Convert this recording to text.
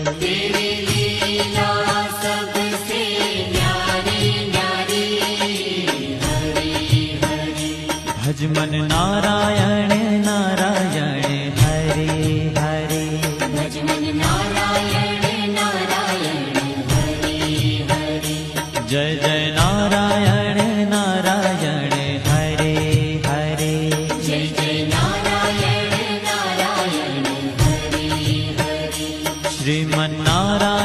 तेरी लीला सबसे न्यारी न्यारी। हरि हरि भज मन नारायण नारायण हरे हरे। भज मन नारायण नारायण हरि हरि। जय जय नारायण नारायण हरे हरे। जय जय नारायण नारायण हरि हरि। श्रीमन्नारायण